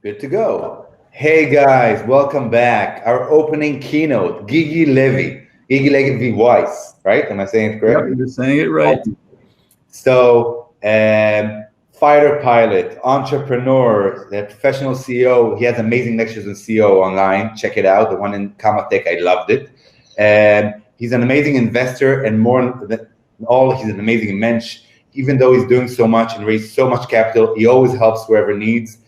Good to go. Hey guys, welcome back. Our opening keynote, Gigi Levy. Gigi Levy Weiss, right? Am I saying it correctly? Yep, you're saying it right. So, fighter pilot, entrepreneur, the professional CEO. He has amazing lectures on CEO online. Check it out. The one in Kamatech, I loved it. He's an amazing investor, and more than all, he's an amazing mensch. Even though he's doing so much and raised so much capital, he always helps wherever needs.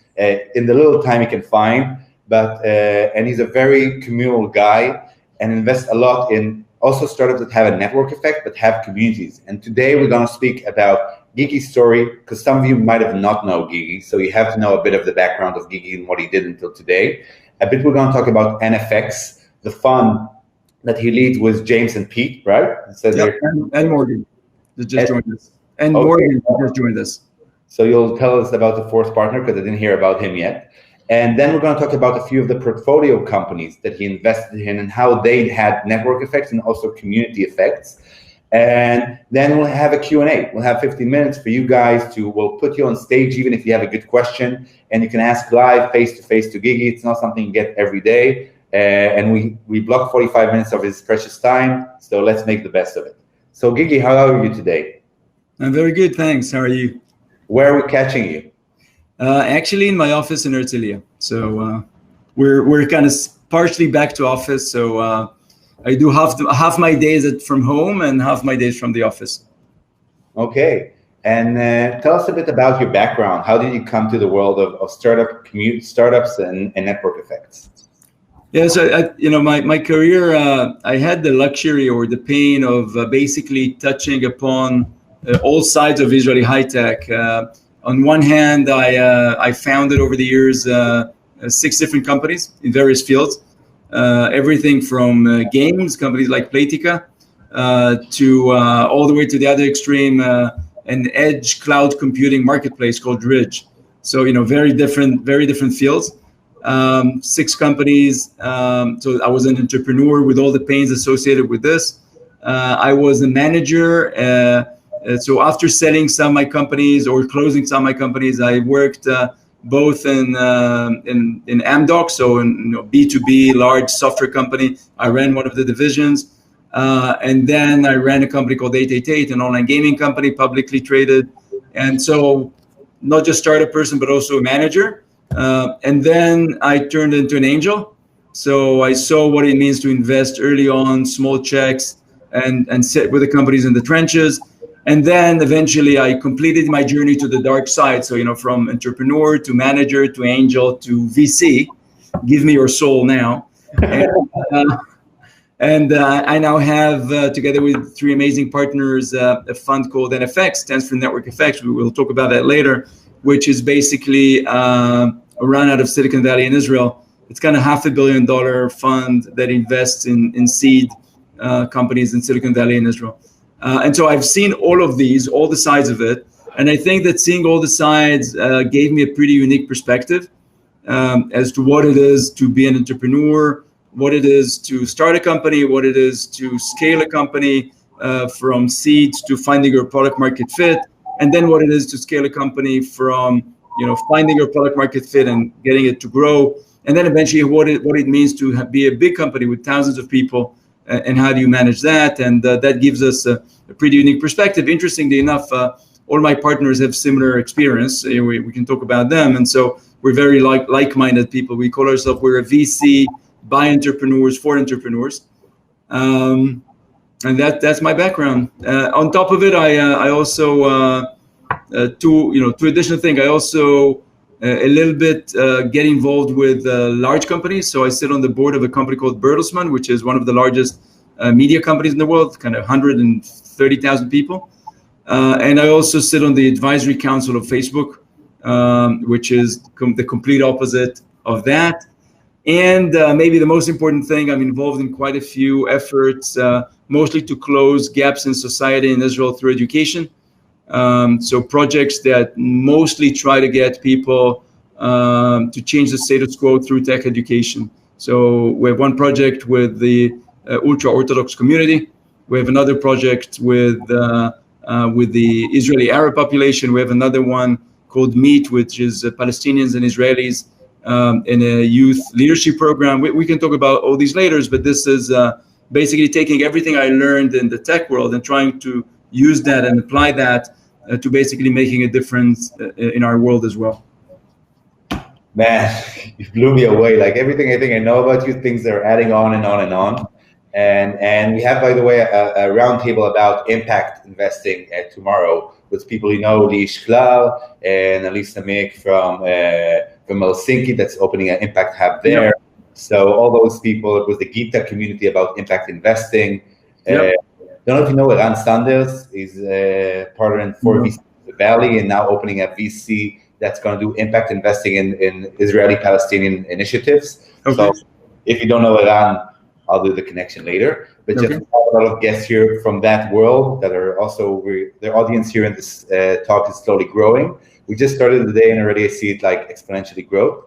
In the little time he can find, and he's a very communal guy and invests a lot in also startups that have a network effect but have communities. And today we're going to speak about Gigi's story, because some of you might have not known Gigi, so you have to know a bit of the background of Gigi and what he did until today. A bit we're going to talk about NFX, the fund that he leads with James and Pete, right? Yep. And Morgan just joined us. And okay. Morgan just joined us. So you'll tell us about the fourth partner, because I didn't hear about him yet. And then we're going to talk about a few of the portfolio companies that he invested in and how they had network effects and also community effects. And then we'll have a Q&A. We'll have 15 minutes for you guys we'll put you on stage even if you have a good question, and you can ask live, face-to-face to Gigi. It's not something you get every day. And we block 45 minutes of his precious time, so let's make the best of it. So Gigi, how are you today? I'm very good, thanks. How are you? Where are we catching you? Actually, in my office in Herzliya. So we're kind of partially back to office. So I do half my days from home and half my days from the office. Okay, and tell us a bit about your background. How did you come to the world of startups and network effects? Yeah, so my career, I had the luxury or the pain of basically touching upon all sides of Israeli high tech. On one hand, I founded over the years 6 different companies in various fields, everything from games, companies like Playtika, to all the way to the other extreme, an edge cloud computing marketplace called Ridge. So very different fields. 6 companies. So I was an entrepreneur with all the pains associated with this. I was a manager. So after selling some of my companies or closing some of my companies, I worked both in Amdocs, so in B2B, large software company. I ran one of the divisions. And then I ran a company called 888, an online gaming company, publicly traded. And so not just startup person, but also a manager. And then I turned into an angel. So I saw what it means to invest early on, small checks, and sit with the companies in the trenches. And then eventually I completed my journey to the dark side. So, from entrepreneur to manager to angel to VC, give me your soul now. And I now have, together with 3 amazing partners, a fund called NFX, stands for Network Effects. We will talk about that later, which is basically a run out of Silicon Valley in Israel. It's kind of $500 million fund that invests in seed companies in Silicon Valley in Israel. And so I've seen all of these, all the sides of it. And I think that seeing all the sides gave me a pretty unique perspective as to what it is to be an entrepreneur, what it is to start a company, what it is to scale a company from seeds to finding your product market fit, and then what it is to scale a company from finding your product market fit and getting it to grow, and then eventually what it means to be a big company with thousands of people. And how do you manage that? And that gives us a pretty unique perspective. Interestingly enough, all my partners have similar experience. We can talk about them. And so we're very like-minded people. We call ourselves, we're a VC by entrepreneurs for entrepreneurs. And that's my background. On top of it, I also, two additional things. I also a little bit get involved with large companies. So I sit on the board of a company called Bertelsmann, which is one of the largest media companies in the world, kind of 130,000 people. And I also sit on the advisory council of Facebook, which is the complete opposite of that. And maybe the most important thing, I'm involved in quite a few efforts, mostly to close gaps in society in Israel through education. So projects that mostly try to get people to change the status quo through tech education. So we have one project with the ultra-Orthodox community. We have another project with the Israeli Arab population. We have another one called MEET, which is Palestinians and Israelis in a youth leadership program. We can talk about all these later, but this is basically taking everything I learned in the tech world and trying to use that and apply that to basically making a difference in our world as well. Man, you blew me away. Like everything I think I know about you, things that are adding on and on and on. And we have, by the way, a roundtable about impact investing tomorrow with people you know, Lish Klal and Alisa Mick from Helsinki, that's opening an impact hub there. Yep. So all those people, it was the Gita community about impact investing. Yep. I don't know if you know Eran Sanders, he's a partner in 4VC Valley and now opening a VC that's going to do impact investing in Israeli-Palestinian initiatives. Okay. So if you don't know Eran, I'll do the connection later. But just a lot of guests here from that world that are also, their audience here in this talk is slowly growing. We just started the day and already I see it like exponentially growth.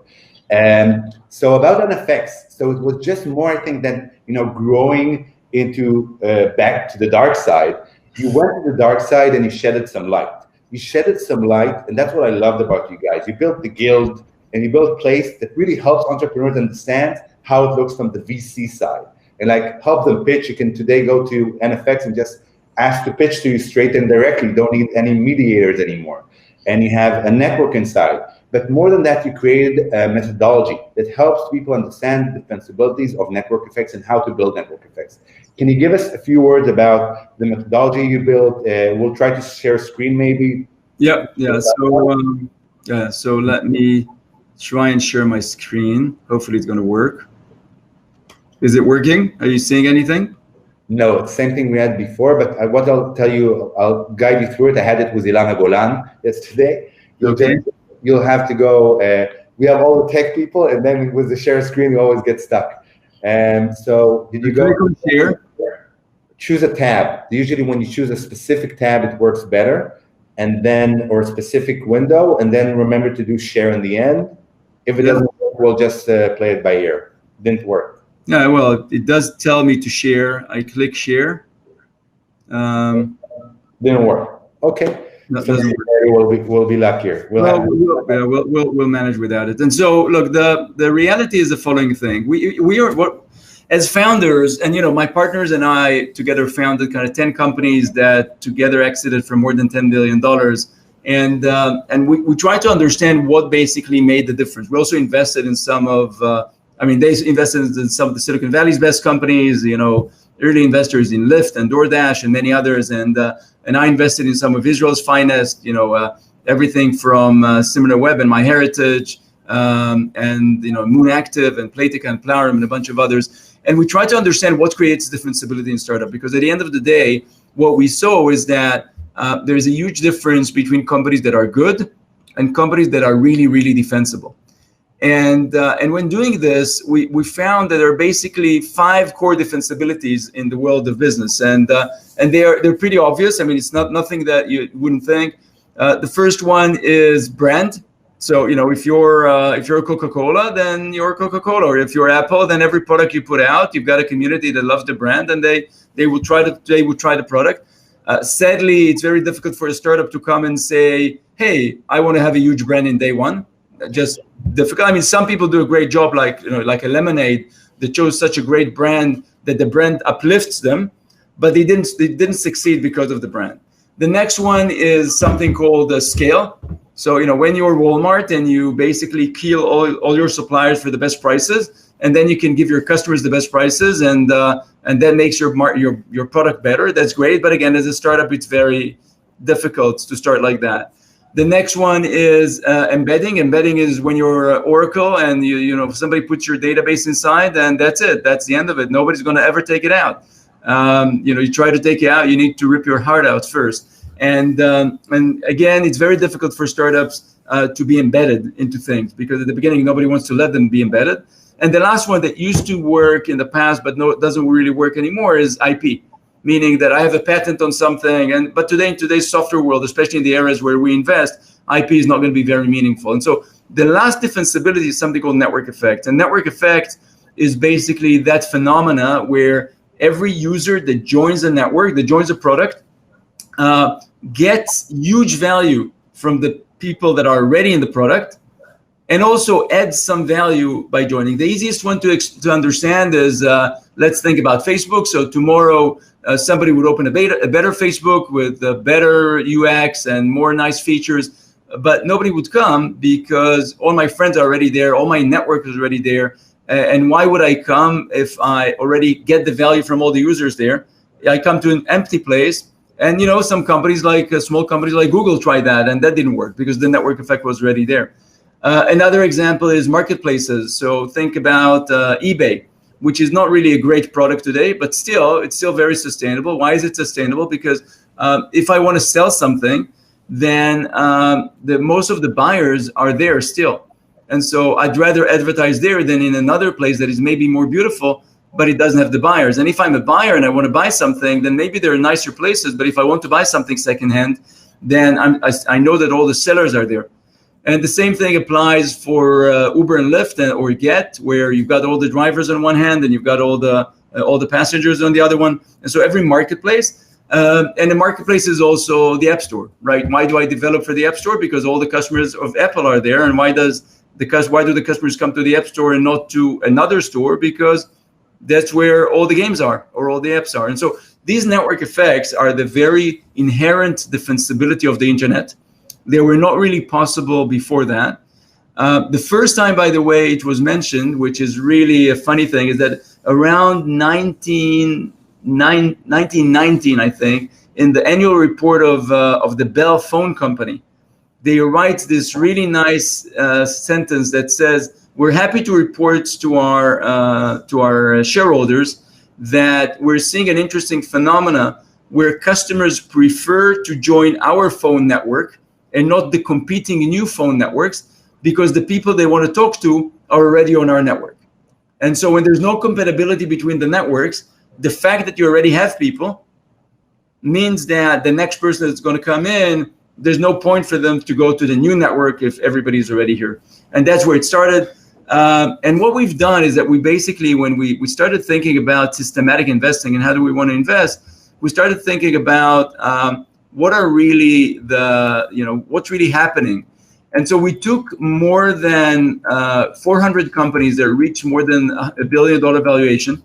And so about NFX, so it was just more, I think, than, growing into back to the dark side. You went to the dark side and you shedded some light. You shedded some light, and that's what I loved about you guys. You built the guild and you built a place that really helps entrepreneurs understand how it looks from the VC side and like help them pitch. You can today go to NFX and just ask to pitch to you straight and directly. You don't need any mediators anymore. And you have a network inside. But more than that, you created a methodology that helps people understand the defensibilities of network effects and how to build network effects. Can you give us a few words about the methodology you built? We'll try to share a screen maybe. Yeah. So let me try and share my screen. Hopefully it's going to work. Is it working? Are you seeing anything? No, it's the same thing we had before, but what I'll tell you, I'll guide you through it. I had it with Ilana Golan yesterday. You'll have to go, we have all the tech people, and then with the share screen, we always get stuck. So did you go here? Choose a tab. Usually when you choose a specific tab, it works better. And then, or a specific window, and then remember to do share in the end. If it doesn't work, we'll just play it by ear. Didn't work. Yeah, well, it does tell me to share. I click share. Didn't work. Okay. No, so we'll be luckier. We'll manage without it. And so, look, the reality is the following thing. We are as founders, and my partners and I together founded kind of 10 companies that together exited for more than $10 billion. And we try to understand what basically made the difference. We also invested in some of, they invested in some of the Silicon Valley's best companies, early investors in Lyft and DoorDash and many others. And I invested in some of Israel's finest, everything from SimilarWeb and MyHeritage, and Moon Active and Playtika and Plarium and a bunch of others. And we try to understand what creates defensibility in startup, because at the end of the day, what we saw is that there's a huge difference between companies that are good and companies that are really, really defensible. And when doing this, we found that there are basically 5 core defensibilities in the world of business, and they're pretty obvious. It's nothing that you wouldn't think. The first one is brand. So if you're a Coca-Cola, then you're Coca-Cola. Or if you're Apple, then every product you put out, you've got a community that loves the brand, and they will try the product. Sadly, it's very difficult for a startup to come and say, "Hey, I want to have a huge brand in day one." Just difficult. Some people do a great job, like a Lemonade that chose such a great brand that the brand uplifts them, but they didn't succeed because of the brand. The next one is something called scale. So when you're Walmart and you basically kill all your suppliers for the best prices, and then you can give your customers the best prices, and that makes your product better. That's great, but again, as a startup, it's very difficult to start like that. The next one is embedding. Embedding is when you're Oracle and somebody puts your database inside, and that's it. That's the end of it. Nobody's going to ever take it out. You try to take it out, you need to rip your heart out first. And again, it's very difficult for startups to be embedded into things, because at the beginning, nobody wants to let them be embedded. And the last one that used to work in the past, but no, it doesn't really work anymore, is IP. Meaning that I have a patent on something, but today in today's software world, especially in the areas where we invest, IP is not going to be very meaningful. And so the last defensibility is something called network effect. And network effect is basically that phenomena where every user that joins a network, that joins a product, gets huge value from the people that are already in the product, and also add some value by joining. The easiest one to understand is, let's think about Facebook. So tomorrow, somebody would open a better Facebook with a better UX and more nice features, but nobody would come because all my friends are already there, all my network is already there. And why would I come if I already get the value from all the users there? I come to an empty place. And some companies small companies like Google tried that, and that didn't work because the network effect was already there. Another example is marketplaces. So think about eBay, which is not really a great product today, but it's still very sustainable. Why is it sustainable? Because if I want to sell something, then most of the buyers are there still. And so I'd rather advertise there than in another place that is maybe more beautiful, but it doesn't have the buyers. And if I'm a buyer and I want to buy something, then maybe there are nicer places. But if I want to buy something secondhand, then I know that all the sellers are there. And the same thing applies for Uber and Lyft or Get, where you've got all the drivers on one hand and you've got all the passengers on the other one. And so every marketplace, and the marketplace is also the App Store, right? Why do I develop for the App Store? Because all the customers of Apple are there. And why do the customers come to the App Store and not to another store? Because that's where all the games are or all the apps are. And so these network effects are the very inherent defensibility of the internet. They were not really possible before that. The first time, by the way, it was mentioned, which is really a funny thing, is that around 1919, I think, in the annual report of the Bell Phone Company, they write this really nice sentence that says, we're happy to report to our shareholders that we're seeing an interesting phenomena where customers prefer to join our phone network and not the competing new phone networks because the people they want to talk to are already on our network. And so when there's no compatibility between the networks, the fact that you already have people means that the next person that's going to come in, there's no point for them to go to the new network if everybody's already here. And that's where it started. And what we've done is that we basically, when we started thinking about systematic investing and how do we want to invest, we started thinking about what are really what's really happening. And so we took more than 400 companies that reached more than $1 billion valuation.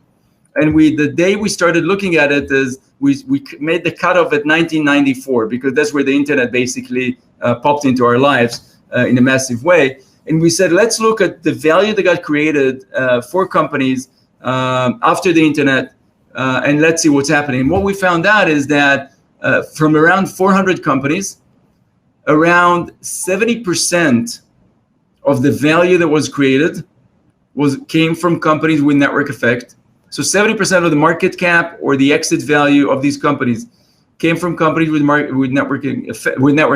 And the day we started looking at it is we made the cutoff at 1994 because that's where the internet basically popped into our lives in a massive way. And we said, let's look at the value that got created for companies after the internet, and let's see what's happening. And what we found out is that from around 400 companies, around 70% of the value that was created came from companies with network effect. So 70% of the market cap or the exit value of these companies came from companies with network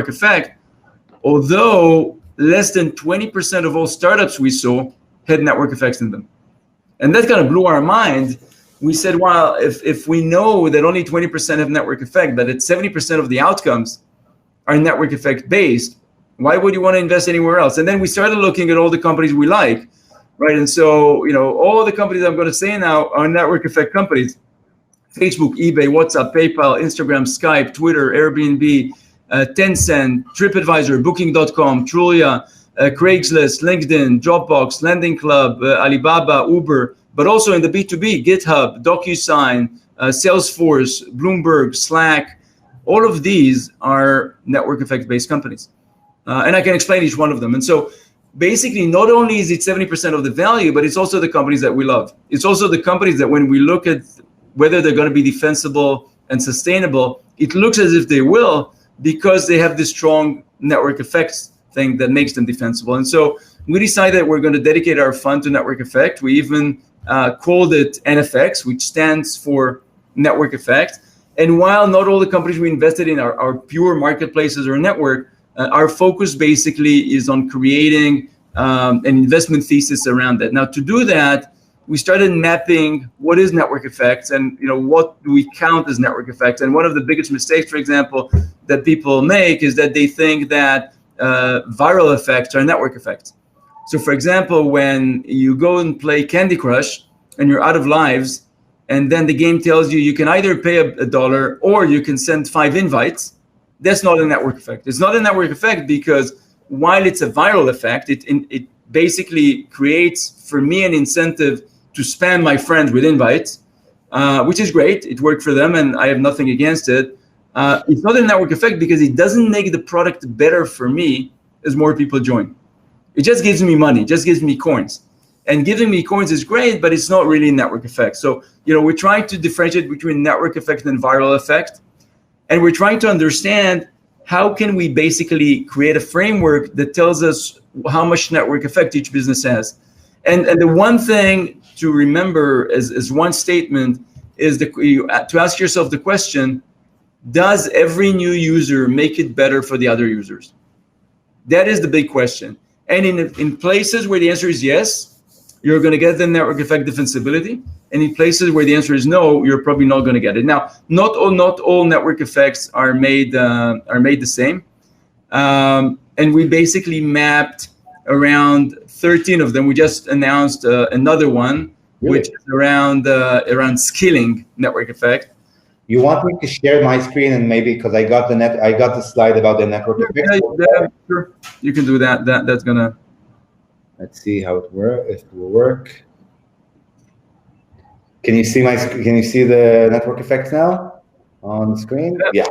effect, although less than 20% of all startups we saw had network effects in them. And that kind of blew our mind. We said, well, if we know that only 20% have network effect, but that 70% of the outcomes are network effect based, why would you want to invest anywhere else? And then we started looking at all the companies we like, right? And so, all the companies I'm going to say now are network effect companies. Facebook, eBay, WhatsApp, PayPal, Instagram, Skype, Twitter, Airbnb, Tencent, TripAdvisor, Booking.com, Trulia, Craigslist, LinkedIn, Dropbox, Lending Club, Alibaba, Uber, but also in the B2B, GitHub, DocuSign, Salesforce, Bloomberg, Slack. All of these are network effect-based companies. And I can explain each one of them. And so basically, not only is it 70% of the value, but it's also the companies that we love. It's also the companies that when we look at whether they're going to be defensible and sustainable, it looks as if they will, because they have this strong network effects thing that makes them defensible. And so we decided that we're going to dedicate our fund to network effect. We even called it NFX, which stands for network effect. And while not all the companies we invested in are pure marketplaces or network, our focus basically is on creating an investment thesis around that. Now, to do that, we started mapping what is network effects and what do we count as network effects. And one of the biggest mistakes, for example, that people make is that they think that viral effects are network effects. So for example, when you go and play Candy Crush and you're out of lives, and then the game tells you can either pay $1 or you can send 5 invites, that's not a network effect. It's not a network effect because while it's a viral effect, it basically creates for me an incentive to spam my friends with invites, which is great. It worked for them, and I have nothing against it. It's not a network effect because it doesn't make the product better for me as more people join. It just gives me money, just gives me coins. And giving me coins is great, but it's not really a network effect. So, we're trying to differentiate between network effect and viral effect. And we're trying to understand how can we basically create a framework that tells us how much network effect each business has. And the one thing to remember as one statement is to ask yourself the question, does every new user make it better for the other users? That is the big question. And in places where the answer is yes, you're going to get the network effect defensibility. And in places where the answer is no, you're probably not going to get it. Now, not all network effects are made the same. And we basically mapped around 13 of them. We just announced another one, which is around scaling network effect. You want me to share my screen and maybe because I got the slide about the network effect. Yeah, sure. You can do that. That's gonna. Let's see how it will work. Can you see the network effects now on the screen? Yeah.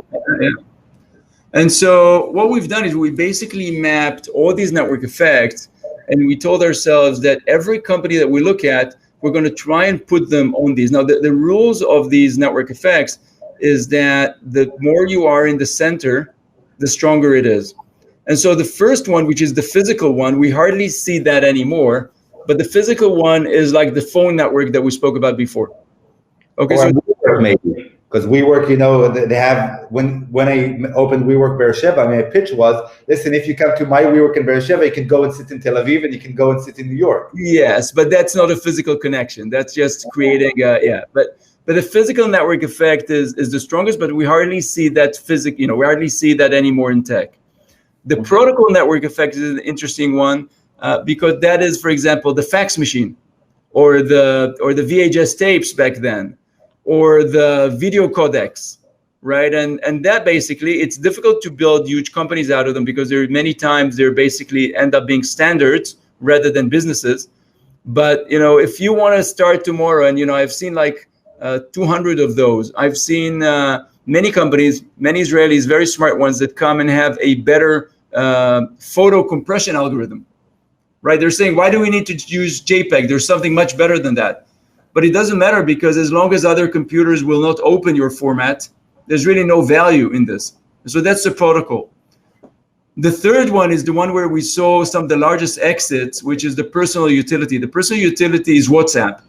And so what we've done is we basically mapped all these network effects, and we told ourselves that every company that we look at, we're going to try and put them on these. Now, the rules of these network effects is that the more you are in the center, the stronger it is. And so the first one, which is the physical one, we hardly see that anymore. But the physical one is like the phone network that we spoke about before. Okay, or so WeWork maybe, because WeWork, they have when I opened WeWork Beersheba, my pitch was, listen, if you come to my WeWork in Beersheba, you can go and sit in Tel Aviv, and you can go and sit in New York. Yes, but that's not a physical connection. That's just creating, But the physical network effect is the strongest, but we hardly see that we hardly see that anymore in tech. The protocol network effect is an interesting one because that is, for example, the fax machine, or the VHS tapes back then, or the video codecs, right? And that basically, it's difficult to build huge companies out of them because many times they're basically end up being standards rather than businesses. But if you want to start tomorrow, and I've seen like 200 of those. I've seen many companies, many Israelis, very smart ones that come and have a better photo compression algorithm, right? They're saying, why do we need to use JPEG? There's something much better than that. But it doesn't matter because as long as other computers will not open your format, there's really no value in this. So that's the protocol. The third one is the one where we saw some of the largest exits, which is the personal utility. The personal utility is WhatsApp.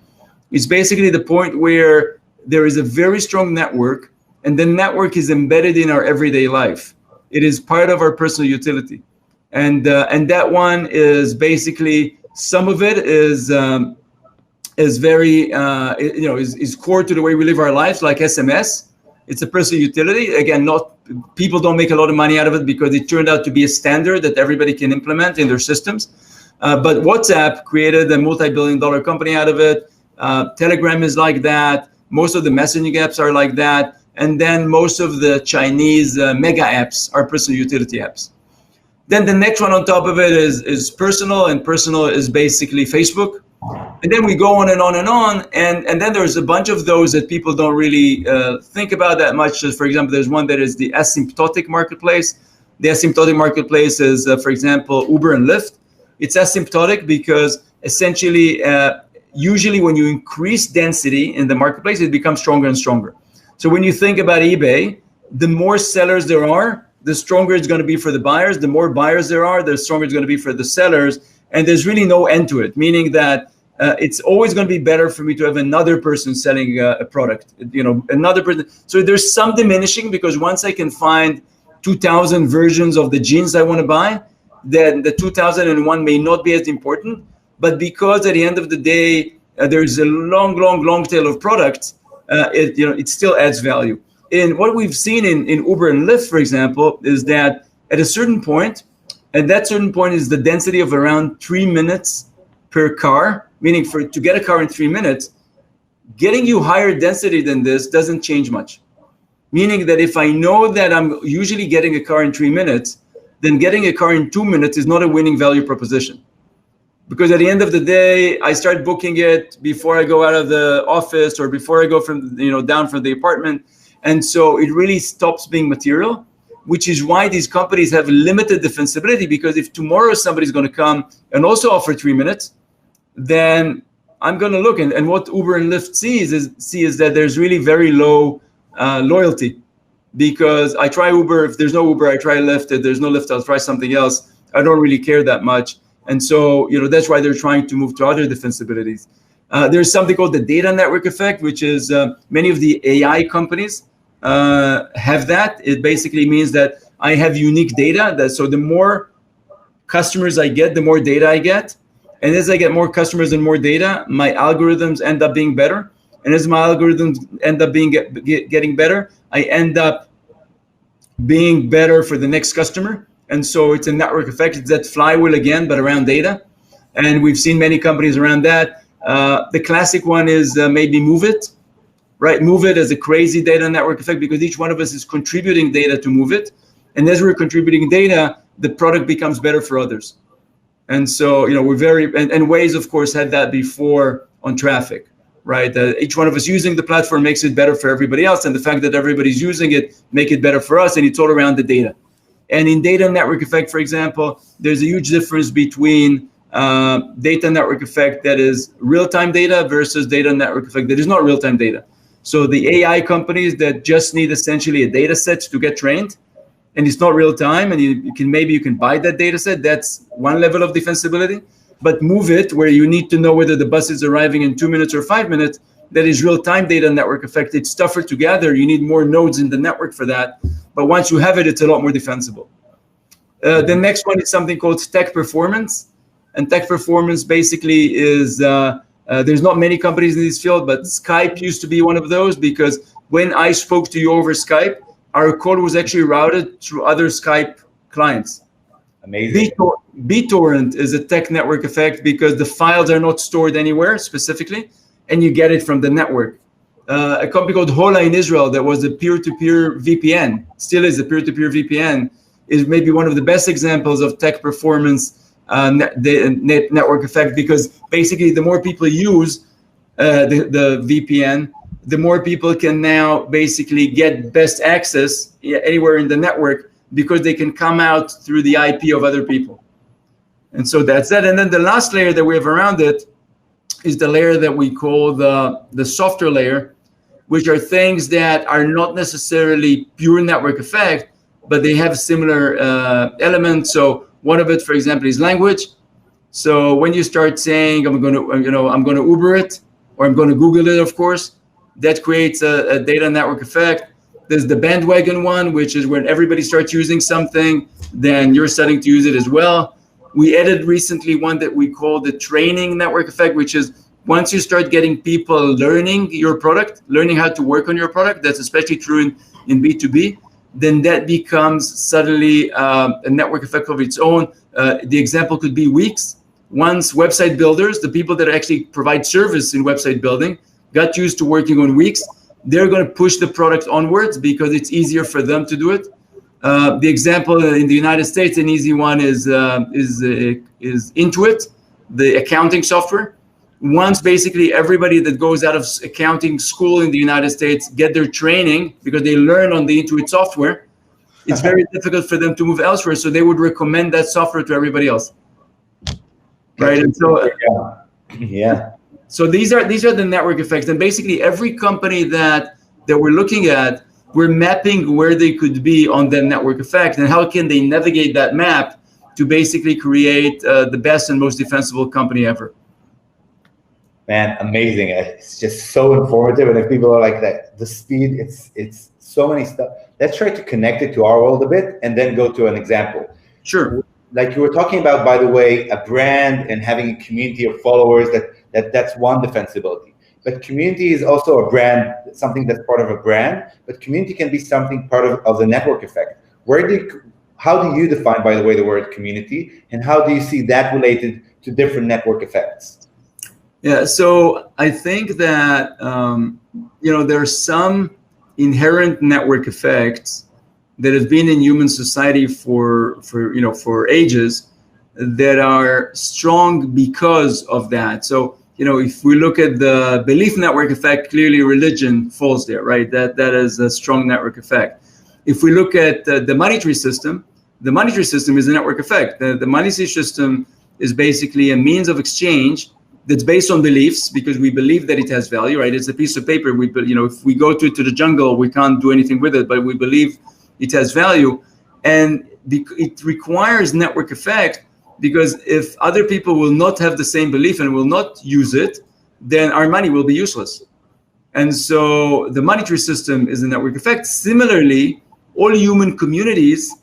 It's basically the point where there is a very strong network, and the network is embedded in our everyday life. It is part of our personal utility, and that one is basically, some of it is very is core to the way we live our lives, like SMS. It's a personal utility. Again, people don't make a lot of money out of it because it turned out to be a standard that everybody can implement in their systems. But WhatsApp created a multi-billion-dollar company out of it. Telegram is like that. Most of the messaging apps are like that. And then most of the Chinese mega apps are personal utility apps. Then the next one on top of it is personal, and personal is basically Facebook. And then we go on and on and on. And then there's a bunch of those that people don't really think about that much. So for example, there's one that is the Asymptotic Marketplace. The Asymptotic Marketplace is, for example, Uber and Lyft. It's asymptotic because essentially, usually when you increase density in the marketplace, it becomes stronger and stronger. So when you think about eBay, the more sellers there are, the stronger it's going to be for the buyers. The more buyers there are, the stronger it's going to be for the sellers. And there's really no end to it, meaning that it's always going to be better for me to have another person selling a product, another person. So there's some diminishing because once I can find 2,000 versions of the jeans I want to buy, then the 2001 may not be as important. But because at the end of the day, there's a long tail of products, it still adds value. And what we've seen in Uber and Lyft, for example, is that at a certain point, and that certain point is the density of around 3 minutes per car, meaning to get a car in 3 minutes, getting you higher density than this doesn't change much. Meaning that if I know that I'm usually getting a car in 3 minutes, then getting a car in 2 minutes is not a winning value proposition. Because at the end of the day, I start booking it before I go out of the office or before I go from, down from the apartment. And so it really stops being material, which is why these companies have limited defensibility, because if tomorrow somebody's going to come and also offer 3 minutes, then I'm going to look. And what Uber and Lyft see is that there's really very low loyalty, because I try Uber. If there's no Uber, I try Lyft. If there's no Lyft, I'll try something else. I don't really care that much. And so, that's why they're trying to move to other defensibilities. There's something called the data network effect, which is many of the AI companies have that. It basically means that I have unique data. So the more customers I get, the more data I get. And as I get more customers and more data, my algorithms end up being better. And as my algorithms end up being getting better, I end up being better for the next customer. And so it's a network effect. It's that flywheel again, but around data. And we've seen many companies around that. The classic one is maybe Move It, right? Move It is a crazy data network effect, because each one of us is contributing data to Move It. And as we're contributing data, the product becomes better for others. And so, we're and Waze, of course, had that before on traffic, right? Each one of us using the platform makes it better for everybody else. And the fact that everybody's using it make it better for us. And it's all around the data. And in data network effect, for example, there's a huge difference between data network effect that is real-time data versus data network effect that is not real-time data. So the AI companies that just need essentially a data set to get trained, and it's not real-time, and you can buy that data set, that's one level of defensibility. But Move It, where you need to know whether the bus is arriving in 2 minutes or 5 minutes, that is real-time data network effect. It's tougher to gather. You need more nodes in the network for that. But once you have it, it's a lot more defensible. The next one is something called tech performance. And tech performance basically is, there's not many companies in this field, but Skype used to be one of those, because when I spoke to you over Skype, our code was actually routed through other Skype clients. Amazing. BitTorrent is a tech network effect, because the files are not stored anywhere specifically, and you get it from the network. A company called Hola in Israel that was a peer-to-peer VPN, still is a peer-to-peer VPN, is maybe one of the best examples of tech performance network effect, because basically the more people use the VPN, the more people can now basically get best access anywhere in the network, because they can come out through the IP of other people. And so that's that. And then the last layer that we have around it is the layer that we call the software layer, which are things that are not necessarily pure network effect, but they have similar elements. So one of it, for example, is language. So when you start saying, I'm going to Uber it, or I'm going to Google it, of course, that creates a data network effect. There's the bandwagon one, which is when everybody starts using something, then you're starting to use it as well. We added recently one that we call the training network effect, which is once you start getting people learning your product, learning how to work on your product, that's especially true in B2B, then that becomes suddenly a network effect of its own. The example could be Wix. Once website builders, the people that actually provide service in website building, got used to working on Wix, they're going to push the product onwards because it's easier for them to do it. The example in the United States, an easy one is Intuit, the accounting software. Once basically everybody that goes out of accounting school in the United States get their training because they learn on the Intuit software, it's very difficult for them to move elsewhere. So they would recommend that software to everybody else, right? And so, yeah. So these are the network effects, and basically every company that we're looking at, we're mapping where they could be on that network effect and how can they navigate that map to basically create the best and most defensible company ever. Man, amazing. It's just so informative. And if people are like that, the speed, it's so many stuff. Let's try to connect it to our world a bit and then go to an example. Sure. Like you were talking about, by the way, a brand and having a community of followers, that's one defensibility. But community is also a brand, something that's part of a brand, but community can be something part of the network effect. How do you define, by the way, the word community, and how do you see that related to different network effects? Yeah, so I think that there are some inherent network effects that have been in human society for ages that are strong because of that. So, if we look at the belief network effect, clearly religion falls there, right? That is a strong network effect. If we look at the monetary system is a network effect. The monetary system is basically a means of exchange that's based on beliefs, because we believe that it has value, right? It's a piece of paper. If we go to the jungle, we can't do anything with it, but we believe it has value. And it requires network effect, because if other people will not have the same belief and will not use it, then our money will be useless. And so the monetary system is a network effect. Similarly, all human communities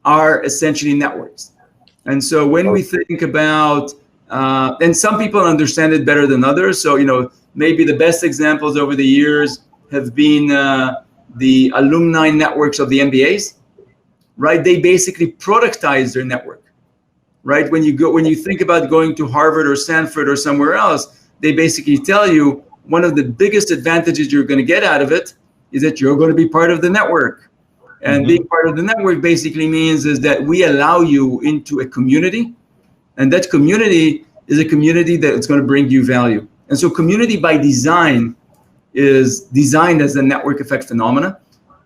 are essentially networks. And so when we think about, and some people understand it better than others. So, maybe the best examples over the years have been the alumni networks of the MBAs, right? They basically productize their network, right? When you think about going to Harvard or Stanford or somewhere else, they basically tell you one of the biggest advantages you're going to get out of it is that you're going to be part of the network. And being part of the network basically means is that we allow you into a community, and that community is a community that is going to bring you value. And so community by design is designed as a network effect phenomena.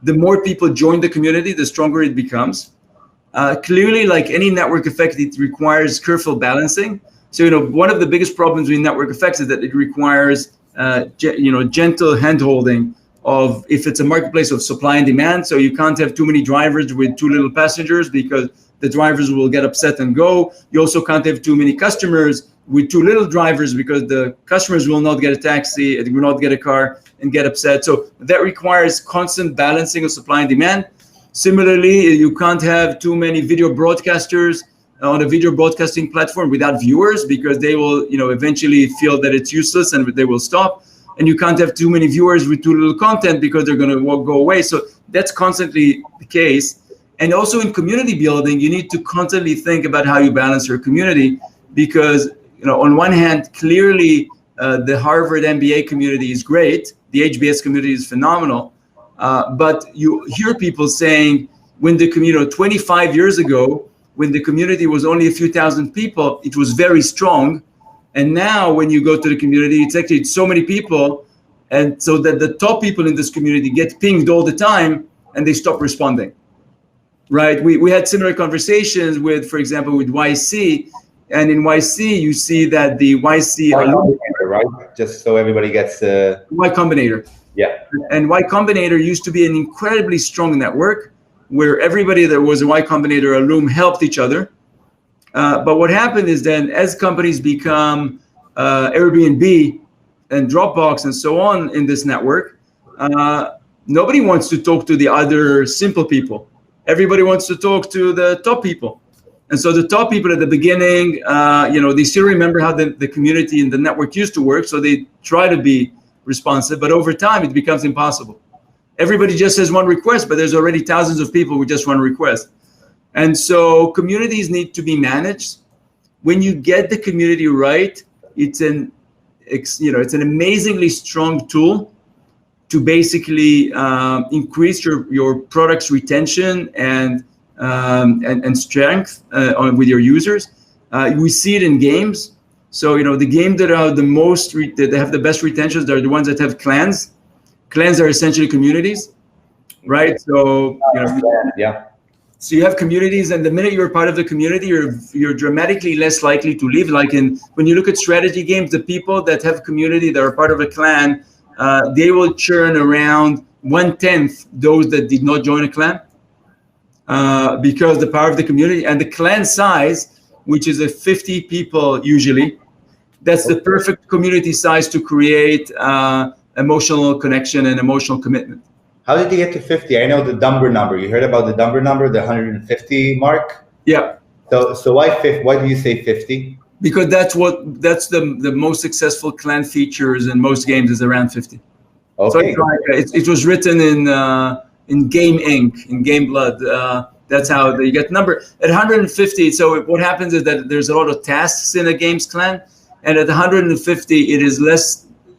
The more people join the community, the stronger it becomes. Clearly, like any network effect, it requires careful balancing. So, one of the biggest problems with network effects is that it requires, gentle handholding of, if it's a marketplace of supply and demand. So you can't have too many drivers with too little passengers, because the drivers will get upset and go. You also can't have too many customers with too little drivers, because the customers will not get a taxi and will not get a car and get upset. So that requires constant balancing of supply and demand. Similarly, you can't have too many video broadcasters on a video broadcasting platform without viewers, because they will, eventually feel that it's useless and they will stop. And you can't have too many viewers with too little content, because they're going to go away. So that's constantly the case. And also in community building, you need to constantly think about how you balance your community, because, on one hand, clearly the Harvard MBA community is great. The HBS community is phenomenal. But you hear people saying, when the community, 25 years ago, when the community was only a few thousand people, it was very strong. And now when you go to the community, it's so many people. And so that the top people in this community get pinged all the time and they stop responding, right? We had similar conversations with, for example, with YC. And in YC, you see that the YC... Y Combinator, right? Just so everybody gets... Y Combinator. Yeah. And Y Combinator used to be an incredibly strong network where everybody that was a Y Combinator alum helped each other. But what happened is then, as companies become Airbnb and Dropbox and so on in this network, nobody wants to talk to the other simple people. Everybody wants to talk to the top people. And so the top people at the beginning, they still remember how the community and the network used to work. So they try to be responsive, but over time it becomes impossible. Everybody just has one request, but there's already thousands of people with just one request. And so communities need to be managed. When you get the community right, it's an amazingly strong tool to basically increase your product's retention and strength with your users. We see it in games. So the game that are the most that have the best retentions are the ones that have clans. Clans are essentially communities, right? So yeah. So you have communities, and the minute you're part of the community, you're dramatically less likely to leave. Like when you look at strategy games, the people that have community that are part of a clan, they will churn around 1/10 those that did not join a clan, because the power of the community and the clan size, which is 50 people usually, that's the perfect community size to create emotional connection and emotional commitment. How did you get to 50? I know the Dumber number. You heard about the Dumber number, the 150 mark? Yeah. So why do you say 50? Because that's the most successful clan features in most games is around 50. Okay. So it was written in Game Inc., in Game Blood. That's how you get the number. At 150, so what happens is that there's a lot of tasks in a game's clan, and at 150,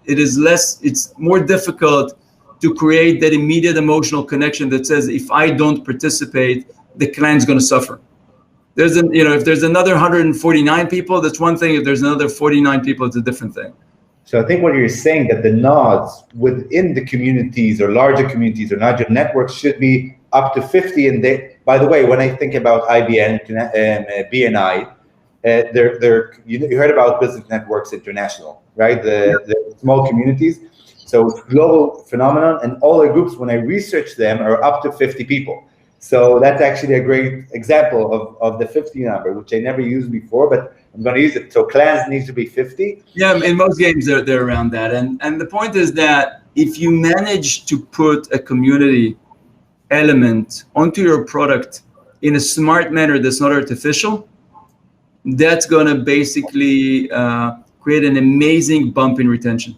it's more difficult to create that immediate emotional connection that says, if I don't participate, the clan's going to suffer. if there's another 149 people, that's one thing. If there's another 49 people, it's a different thing. So I think what you're saying that the nodes within the communities or larger communities or larger networks should be up to 50. And by the way, when I think about IBN and BNI, you heard about Business Networks International, right? The small communities. So it's a global phenomenon, and all the groups, when I research them, are up to 50 people. So that's actually a great example of the 50 number, which I never used before, but I'm going to use it. So clans needs to be 50. Yeah, in most games they're around that, and the point is that if you manage to put a community element onto your product in a smart manner that's not artificial, that's going to basically create an amazing bump in retention.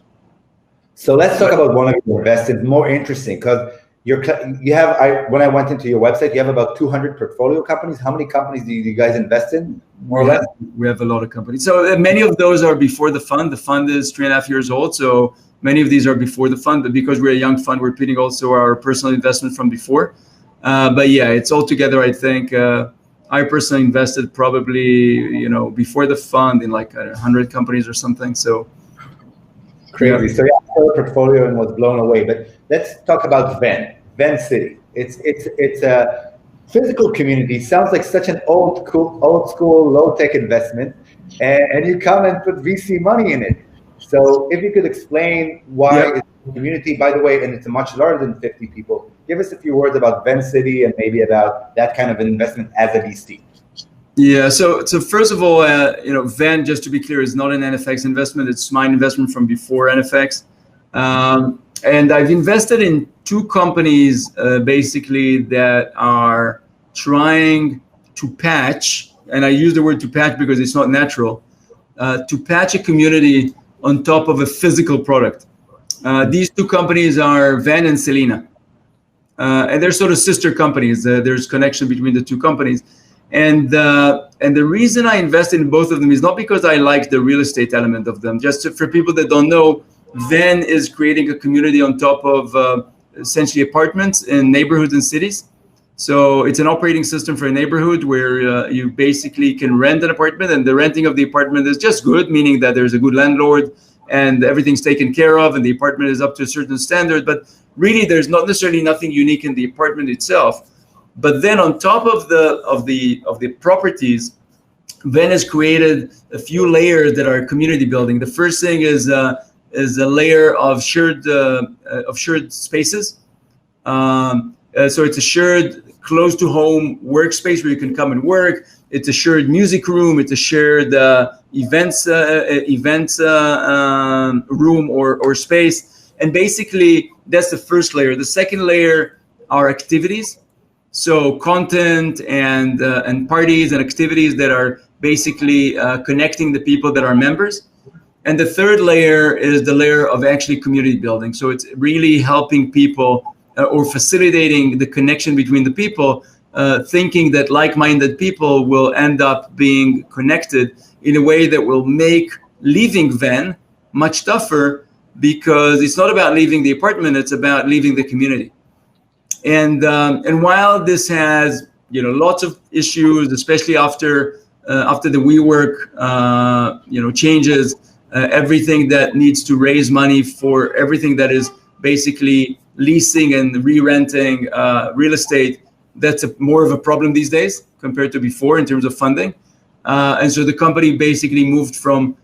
So let's talk about one of your investments. More interesting because when I went into your website, you have about 200 portfolio companies. How many companies do you guys invest in, more or less? We have a lot of companies. So many of those are before the fund. The fund is 3.5 years old. So many of these are before the fund. But because we're a young fund, we're putting also our personal investment from before. But yeah, it's all together. I think I personally invested probably, before the fund in like 100 companies or something. So crazy. Yeah. So yeah, the portfolio and was blown away. But let's talk about Venn City. It's a physical community. Sounds like such an old school, low tech investment, and you come and put VC money in it. So if you could explain why it's a community, by the way, and it's much larger than 50 people. Give us a few words about Venn City and maybe about that kind of an investment as a VC. Yeah. So first of all, Venn, just to be clear, is not an NFX investment. It's my investment from before NFX. And I've invested in two companies basically that are trying to patch, and I use the word to patch because it's not natural, to patch a community on top of a physical product. These two companies are Venn and Selena. And they're sort of sister companies. There's connection between the two companies. And the reason I invested in both of them is not because I like the real estate element of them. Just for people that don't know, Venn is creating a community on top of essentially apartments in neighborhoods and cities. So it's an operating system for a neighborhood where you basically can rent an apartment, and the renting of the apartment is just good, meaning that there's a good landlord and everything's taken care of and the apartment is up to a certain standard. But really, there's not necessarily nothing unique in the apartment itself. But then on top of the properties, Venn has created a few layers that are community building. The first thing is a layer of shared spaces. So it's a shared close to home workspace where you can come and work. It's a shared music room. It's a shared events room or space. And basically, that's the first layer. The second layer are activities. So content and parties and activities that are basically connecting the people that are members. And the third layer is the layer of actually community building. So it's really helping people or facilitating the connection between the people, thinking that like-minded people will end up being connected in a way that will make leaving Venn much tougher, because it's not about leaving the apartment, it's about leaving the community. And while this has lots of issues, especially after the WeWork changes, everything that needs to raise money for everything that is basically leasing and re-renting real estate, that's more of a problem these days compared to before in terms of funding. And so the company basically moved from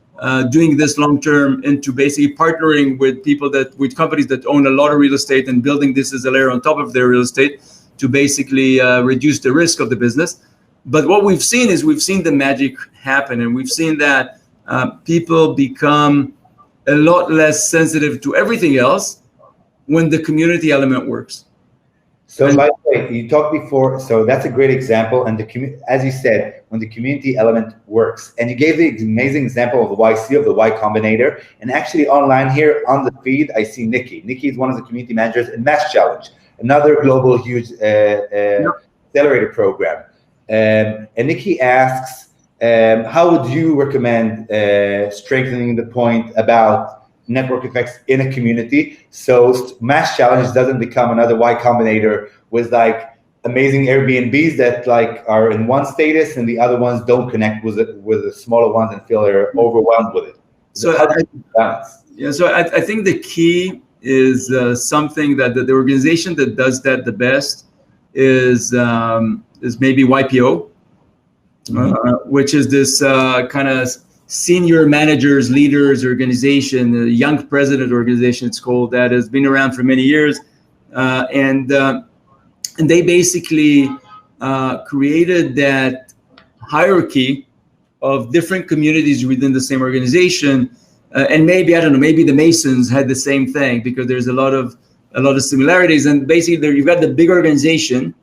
doing this long-term into basically partnering with with companies that own a lot of real estate and building this as a layer on top of their real estate to basically reduce the risk of the business. But what we've seen the magic happen, and we've seen that people become a lot less sensitive to everything else when the community element works. So by the way, you talked before, so that's a great example. And as you said, when the community element works, and you gave the amazing example of the YC, of the Y Combinator. And actually online here on the feed, I see Nikki. Nikki is one of the community managers in Mass Challenge, another global huge accelerator program. And Nikki asks, how would you recommend strengthening the point about network effects in a community, so Mass Challenge doesn't become another Y Combinator with like amazing Airbnbs that like are in one status and the other ones don't connect with it, with the smaller ones, and feel they're overwhelmed with it. So how do you balance? Yeah, so I think the key is something that the organization that does that the best is maybe YPO, which is this kind of senior managers, leaders organization, the young president organization, it's called, that has been around for many years. And they basically created that hierarchy of different communities within the same organization. And maybe, I don't know, maybe the Masons had the same thing, because there's a lot of similarities. And basically you've got the big organization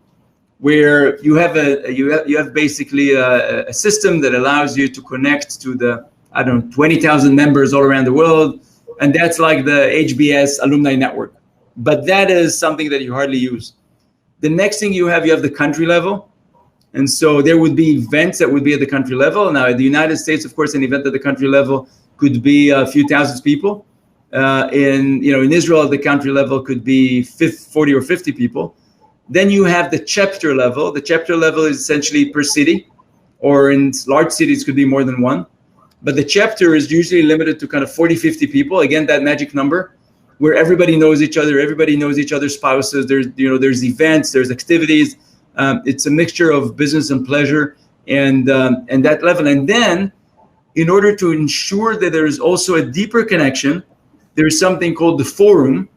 where you have basically a system that allows you to connect to the, I don't know, 20,000 members all around the world. And that's like the HBS alumni network. But that is something that you hardly use. The next thing you have the country level. And so there would be events that would be at the country level. Now, in the United States, of course, an event at the country level could be a few thousand people. In Israel, the country level could be 40 or 50 people. Then you have the chapter level. The chapter level is essentially per city, or in large cities could be more than one. But the chapter is usually limited to kind of 40, 50 people. Again, that magic number where everybody knows each other, everybody knows each other's spouses. There's events, there's activities. It's a mixture of business and pleasure, and that level. And then, in order to ensure that there is also a deeper connection, there is something called the forum,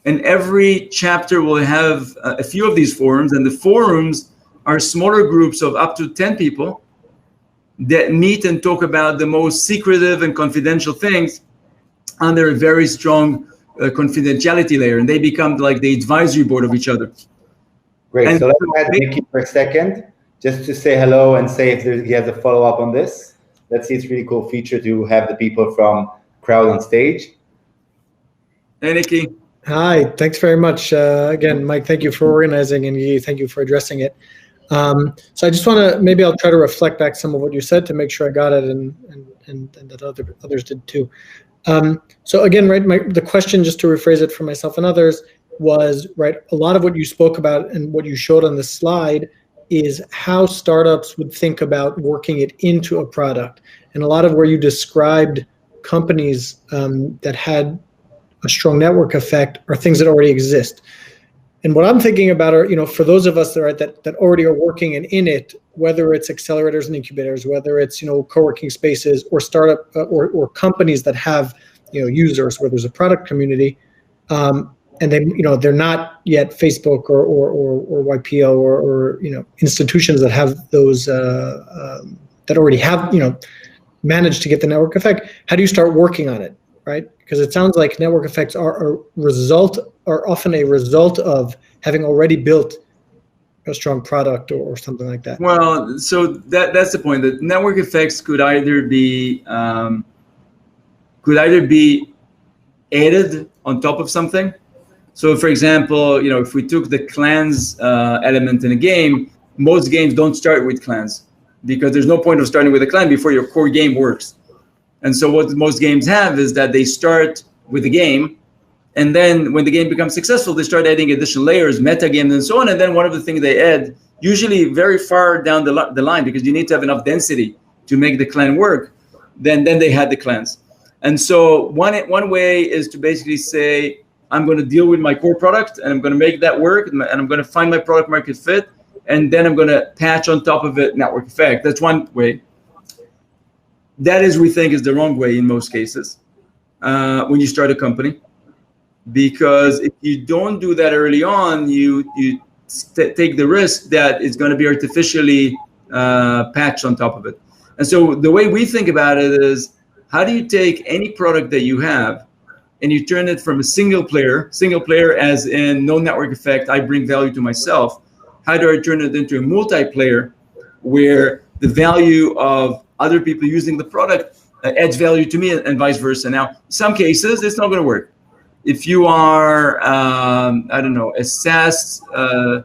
and every chapter will have a few of these forums, and the forums are smaller groups of up to 10 people that meet and talk about the most secretive and confidential things under a very strong confidentiality layer, and they become like the advisory board of each other. Great. And so let's add Mickey for a second, just to say hello and say if he has a follow-up on this. Let's see, it's a really cool feature to have the people from crowd on stage. Hey, Nikki. Hi, thanks very much. Again, Mike, thank you for organizing, and Gigi, thank you for addressing it. So I just want to, maybe I'll try to reflect back some of what you said to make sure I got it, and that others did too. So again, right, the question, just to rephrase it for myself and others, was, right, a lot of what you spoke about and what you showed on the slide is how startups would think about working it into a product. And a lot of where you described companies that had a strong network effect are things that already exist. And what I'm thinking about are, for those of us that already are working in it, whether it's accelerators and incubators, whether it's, co-working spaces or startup or companies that have, users where there's a product community, and then, they're not yet Facebook or YPO or institutions that have those, that already have, managed to get the network effect. How do you start working on it, right? Because it sounds like network effects are often a result of having already built a strong product or something like that. Well, so that's the point. That network effects could either be added on top of something. So, for example, if we took the clans element in a game, most games don't start with clans because there's no point of starting with a clan before your core game works. And so what most games have is that they start with the game, and then when the game becomes successful, they start adding additional layers, meta games, and so on. And then one of the things they add, usually very far down the line, because you need to have enough density to make the clan work, then they had the clans. And so one way is to basically say, I'm going to deal with my core product, and I'm going to make that work, and I'm going to find my product market fit, and then I'm going to patch on top of it network effect. That's one way. That is, we think, is the wrong way in most cases when you start a company, because if you don't do that early on, you take the risk that it's going to be artificially patched on top of it. And so the way we think about it is, how do you take any product that you have and you turn it from a single player as in no network effect, I bring value to myself. How do I turn it into a multiplayer where the value of other people using the product adds value to me, and vice versa? Now, some cases it's not going to work. If you are, I don't know, a SaaS, a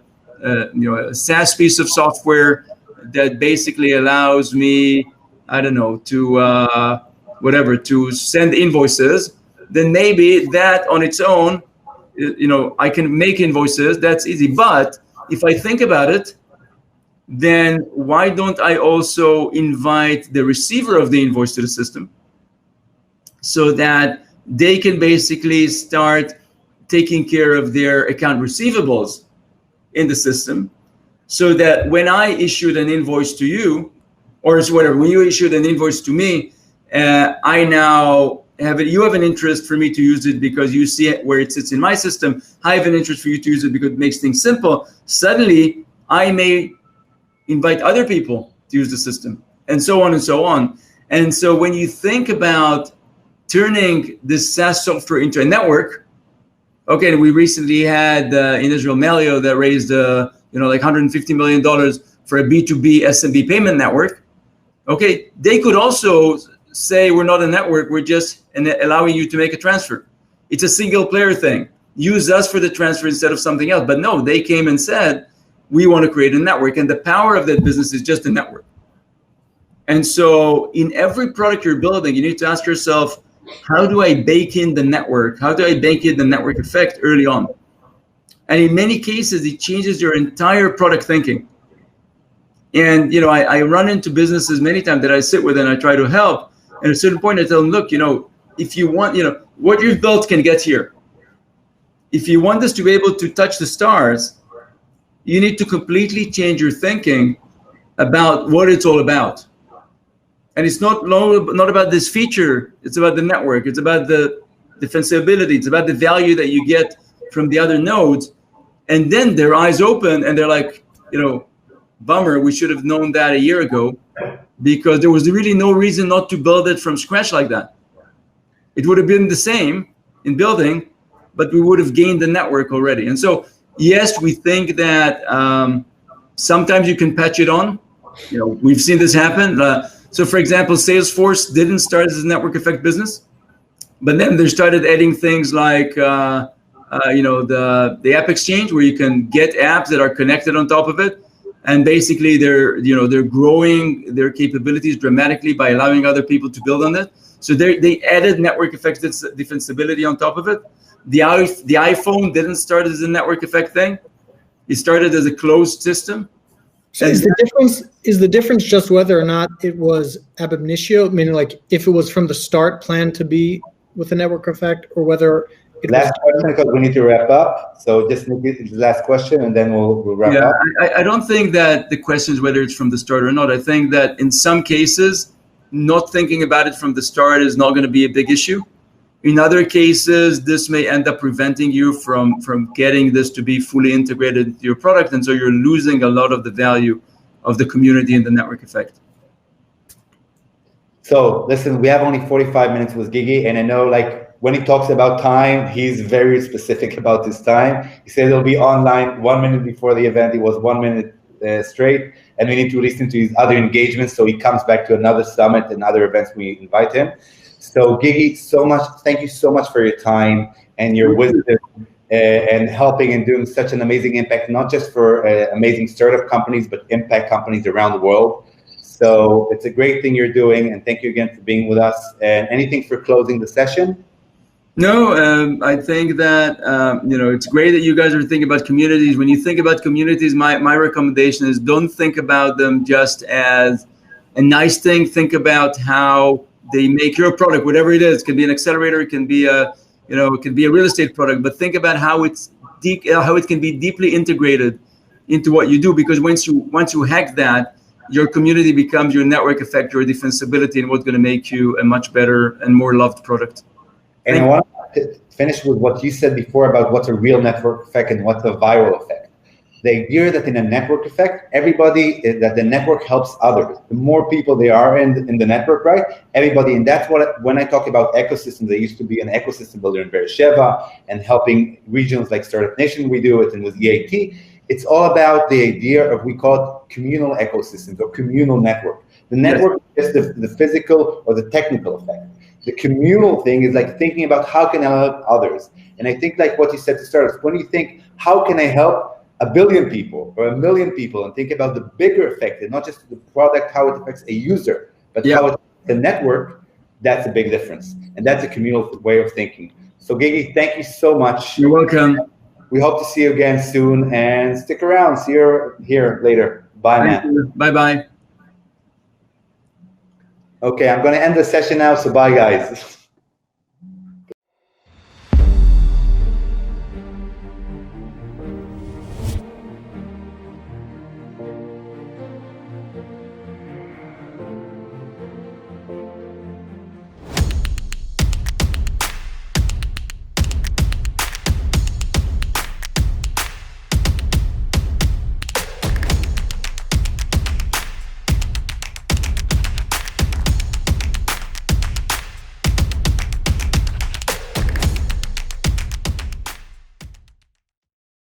SaaS piece of software that basically allows me, I don't know, to send invoices, then maybe that on its own, I can make invoices. That's easy. But if I think about it, then why don't I also invite the receiver of the invoice to the system so that they can basically start taking care of their account receivables in the system, so that when I issued an invoice to you, or whatever, when you issued an invoice to me, I now have it. You have an interest for me to use it because you see it where it sits in my system. I have an interest for you to use it because it makes things simple. Suddenly, I may invite other people to use the system, and so on and so on. And so when you think about turning this SaaS software into a network, okay, we recently had in Israel Melio that raised like $150 million for a B2B SMB payment network. Okay, they could also say we're not a network, we're just allowing you to make a transfer. It's a single player thing. Use us for the transfer instead of something else. But no, they came and said, we want to create a network, and the power of that business is just a network. And so in every product you're building, you need to ask yourself, how do I bake in the network? How do I bake in the network effect early on? And in many cases, it changes your entire product thinking. And I run into businesses many times that I sit with and I try to help. And at a certain point, I tell them, look, if you want, what you've built can get here. If you want this to be able to touch the stars, you need to completely change your thinking about what it's all about. And it's not about this feature. It's about the network. It's about the defensibility. It's about the value that you get from the other nodes. And then their eyes open and they're like, bummer, we should have known that a year ago, because there was really no reason not to build it from scratch like that. It would have been the same in building, but we would have gained the network already. And so, yes, we think that sometimes you can patch it on. We've seen this happen. So for example, Salesforce didn't start as a network effect business, but then they started adding things like the app exchange, where you can get apps that are connected on top of it. And basically they're growing their capabilities dramatically by allowing other people to build on it. So they added network effects defensibility on top of it. The iPhone didn't start as a network effect thing. It started as a closed system. So is the difference just whether or not it was ab initio, meaning like if it was from the start planned to be with a network effect, or whether it last question, because we need to wrap up. So just the last question, and then we'll wrap up. I don't think that the question is whether it's from the start or not. I think that in some cases, not thinking about it from the start is not going to be a big issue. In other cases, this may end up preventing you from getting this to be fully integrated into your product. And so you're losing a lot of the value of the community and the network effect. So listen, we have only 45 minutes with Gigi. And I know when he talks about time, he's very specific about this time. He said it'll be online 1 minute before the event. It was 1 minute straight. And we need to listen to his other engagements. So he comes back to another summit and other events we invite him. So Gigi, thank you so much for your time and your wisdom and helping and doing such an amazing impact, not just for amazing startup companies, but impact companies around the world. So it's a great thing you're doing, and thank you again for being with us. And anything for closing the session? No, I think that it's great that you guys are thinking about communities. When you think about communities, my recommendation is don't think about them just as a nice thing. Think about how they make your product, whatever it is. It can be an accelerator, it can be a real estate product, but think about how it can be deeply integrated into what you do. Because once you hack that, your community becomes your network effect, your defensibility, and what's going to make you a much better and more loved product. And I want to finish with what you said before about what's a real network effect and what's a viral effect. The idea that in a network effect, that the network helps others. The more people there are in the network, right? Everybody, and that's when I talk about ecosystems, I used to be an ecosystem builder in Beersheba and helping regions like Startup Nation, we do it, and with EAT. It's all about the idea of, we call it communal ecosystems or communal network. The network is the physical or the technical effect. The communal thing is like thinking about how can I help others. And I think like what you said to start, when you think, how can I help 1 billion people or 1 million people, and think about the bigger effect, and not just the product, how it affects a user, but how it affects the network, that's a big difference. And that's a communal way of thinking. So Gigi, thank you so much. You're welcome. We hope to see you again soon, and stick around. See you here later. Bye, man. Bye-bye. Okay, I'm going to end the session now, so bye, guys.